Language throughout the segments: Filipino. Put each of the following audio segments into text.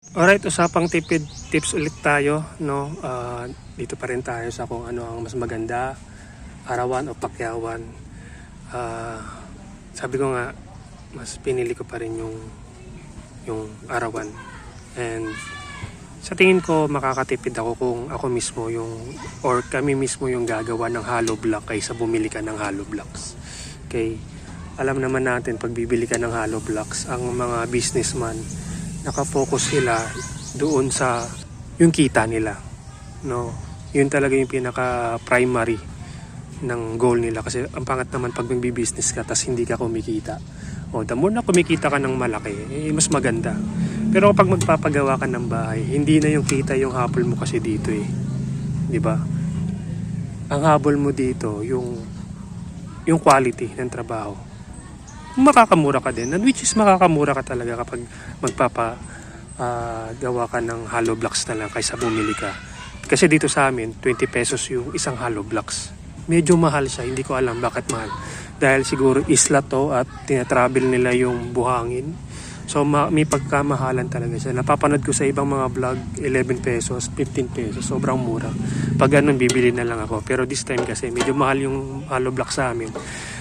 Alright, usapang tipid tips ulit tayo, no? Dito pa rin tayo sa kung ano ang mas maganda, arawan o pakyawan. Ah, Sabi ko nga, mas pinili ko pa rin yung arawan. And sa tingin ko makakatipid ako kung ako mismo yung or kami mismo yung gagawa ng hollow block kaysa bumili ka ng hollow blocks. Okay? Alam naman natin pag bibili ka ng hollow blocks, ang mga businessman nakafocus sila doon sa yung kita nila, no? Yun talaga yung pinaka primary ng goal nila, kasi ang pangat naman pag magbi-business ka tas hindi ka kumikita. The more na kumikita ka ng malaki, mas maganda. Pero kapag magpapagawa ka ng bahay, hindi na yung kita yung habol mo kasi dito eh. 'Di ba? Ang habol mo dito yung quality ng trabaho. Makakamura ka din, and which is makakamura ka talaga kapag gawa ka ng hollow blocks na lang kaysa bumili ka. Kasi dito sa amin 20 pesos yung isang hollow blocks. Medyo mahal siya, hindi ko alam bakit mahal, dahil siguro isla to at tinatravel nila yung buhangin, so may pagkamahalan talaga siya. Napapanood ko sa ibang mga vlog 11 pesos, 15 pesos, sobrang mura. Pag ganun bibili na lang ako, pero this time kasi medyo mahal yung hollow block sa amin.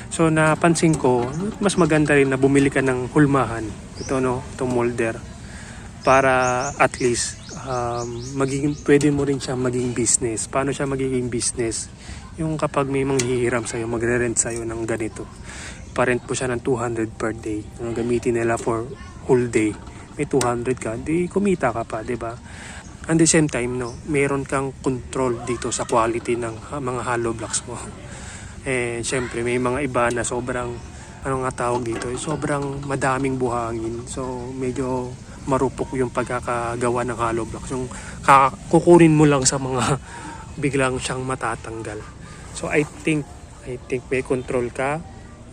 So napansin ko, mas maganda rin na bumili ka ng hulmahan. Ito no, itong molder. Para at least pwede mo rin siya maging business. Paano siya magiging business? Yung kapag may manghihiram sa'yo, magre-rent sa'yo ng ganito. Parent po siya ng 200 per day. Gamitin nila for whole day. May 200 ka, di kumita ka pa, di ba? At the same time, no, meron kang control dito sa quality ng mga hollow blocks mo. Syempre may mga iba na sobrang tawag dito, sobrang madaming buhangin, so medyo marupok yung pagkakagawa ng hollow blocks, yung kukunin mo lang sa mga biglang siyang matatanggal. So I think may control ka.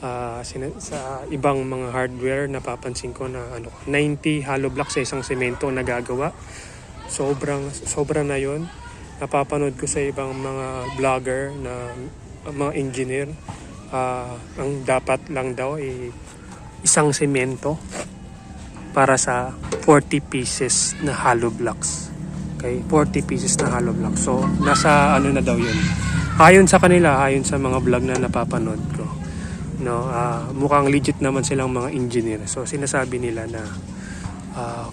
Sa ibang mga hardware napapansin ko na 90 hollow blocks sa isang semento nagagawa, sobra na yon. Napapanood ko sa ibang mga vlogger na mga engineer, ang dapat lang daw ay isang semento para sa 40 pieces na hollow blocks. Okay, 40 pieces na hollow blocks. So nasa na daw yun. Ayon sa kanila, ayon sa mga vlog na napapanood ko, no, mukhang legit naman silang mga engineer. So sinasabi nila na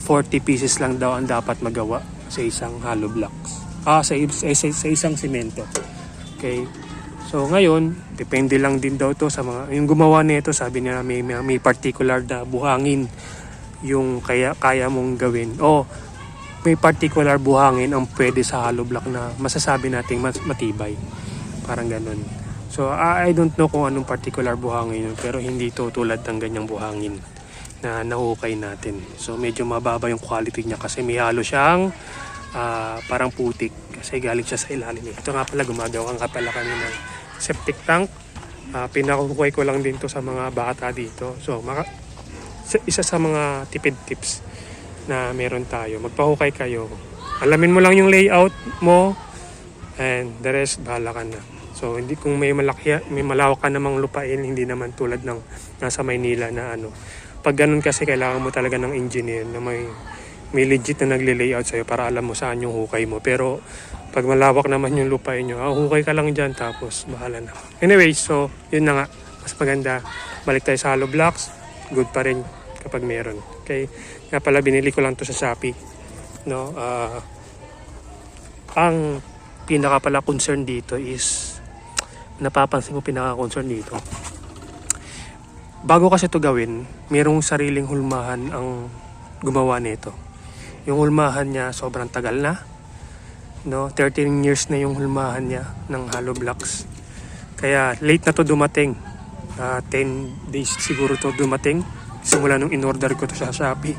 40 pieces lang daw ang dapat magawa sa isang hollow blocks. Sa isang semento. Okay. So ngayon, depende lang din daw to sa mga yung gumawa nito, sabi niya may particular na buhangin yung kaya mong gawin. May particular buhangin ang pwede sa hollow block na masasabi nating matibay. Parang ganun. So I don't know kung anong particular buhangin yun, pero hindi to tulad ng ganyang buhangin na nahukay natin. So medyo mababa yung quality niya kasi may halo siyang parang putik kasi galing siya sa ilalim. Ito nga pala, gumagawa ka pala kami ng septic tank. Pinakukuhay ko lang din to sa mga bata dito. So isa sa mga tipid tips na meron tayo, magpahukay kayo, alamin mo lang yung layout mo, and the rest bahala ka na. So hindi, kung may malawak ka namang lupain, hindi naman tulad ng nasa Maynila na pag ganun kasi kailangan mo talaga ng engineer na may legit na nagle-layout sa'yo para alam mo saan yung hukay mo. Pero pag malawak naman yung lupain nyo, hukay ka lang dyan tapos bahala na. Anyway, so yun na nga, mas maganda balik tayo sa hollow blocks. Good pa rin kapag meron. Okay, nga pala, binili ko lang to sa Shopee, no. Ang pinaka pala concern dito is, napapansin ko pinaka-concern dito, bago kasi to gawin, merong sariling hulmahan ang gumawa nito. Yung hulmahan niya sobrang tagal na, no, 13 years na yung hulmahan niya ng hollow blocks. Kaya late na to dumating. 10 days siguro to dumating simula nung in-order ko to sa Shopee.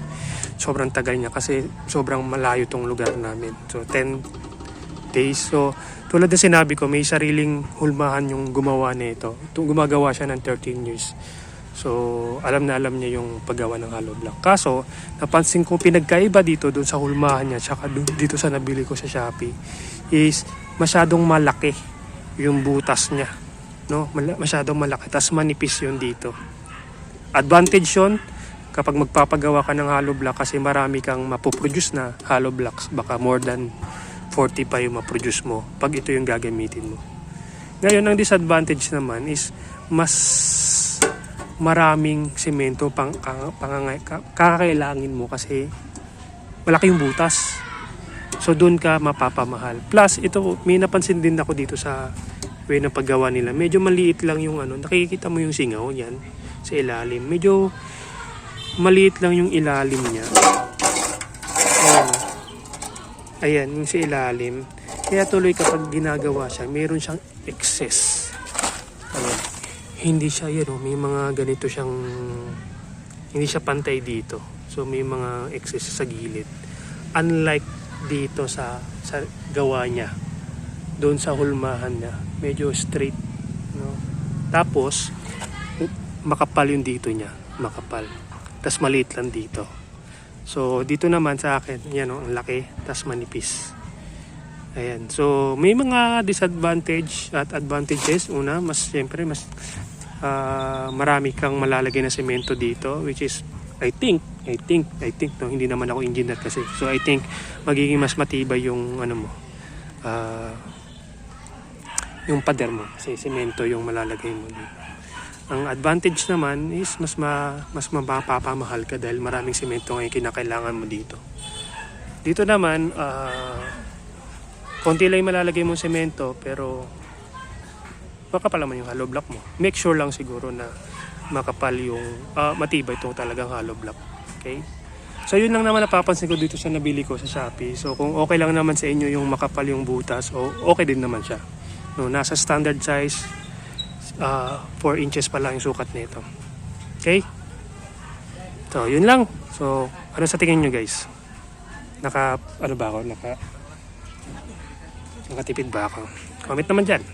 Sobrang tagal niya kasi sobrang malayo tong lugar namin. So 10 days. So tulad na sinabi ko, may sariling hulmahan yung gumawa nito. Gumagawa siya ng 13 years. So alam na alam niya yung paggawa ng hollow block. Kaso napansin ko pinagkaiba dito doon sa hulmahan niya tsaka dito sa nabili ko sa Shopee is masyadong malaki yung butas niya, no? Masyadong malaki, tas manipis yun dito. Advantage yun kapag magpapagawa ka ng hollow block, kasi marami kang mapoproduce na hollow blocks, baka more than 40 pa yung maproduce mo pag ito yung gagamitin mo. Ngayon, ang disadvantage naman is mas maraming semento kakakailangin mo kasi malaki yung butas. So doon ka mapapamahal. Plus ito, may napansin din ako dito sa way ng paggawa nila. Medyo maliit lang yung ano, nakikita mo yung singaw niyan sa ilalim. Medyo maliit lang yung ilalim niya. Ayan, yung sa ilalim. Kaya tuloy kapag ginagawa siya, meron siyang excess. Ayan. Hindi siya yan, oh, may mga ganito siyang, hindi siya pantay dito. So may mga excess sa gilid. Unlike dito sa gawa niya, doon sa hulmahan niya, medyo straight, no? Tapos makapal yung dito niya, makapal. Tas maliit lang dito. So dito naman sa akin, yan, oh, ang laki, tas manipis. Ayan. So may mga disadvantage at advantages. Una, mas siyempre mas marami kang malalagay na semento dito, which is I think no, hindi naman ako engineer kasi. So I think magiging mas matibay yung ano mo, yung pader mo kasi semento yung malalagay mo dito. Ang advantage naman is mas mapapamahal ka dahil maraming semento ngayon kinakailangan mo dito. Dito naman konti lang yung malalagay mong semento, pero makapal naman yung hollow block mo. Make sure lang siguro na makapal yung matibay itong talagang hollow block. Okay? So yun lang naman napapansin ko dito sa nabili ko sa Shopee. So kung okay lang naman sa inyo yung makapal yung butas, o okay din naman siya. No, nasa standard size 4 inches pa lang yung sukat nito. Okay? So yun lang. So ano sa tingin nyo guys? Nakatipid ba ako? Comment naman dyan.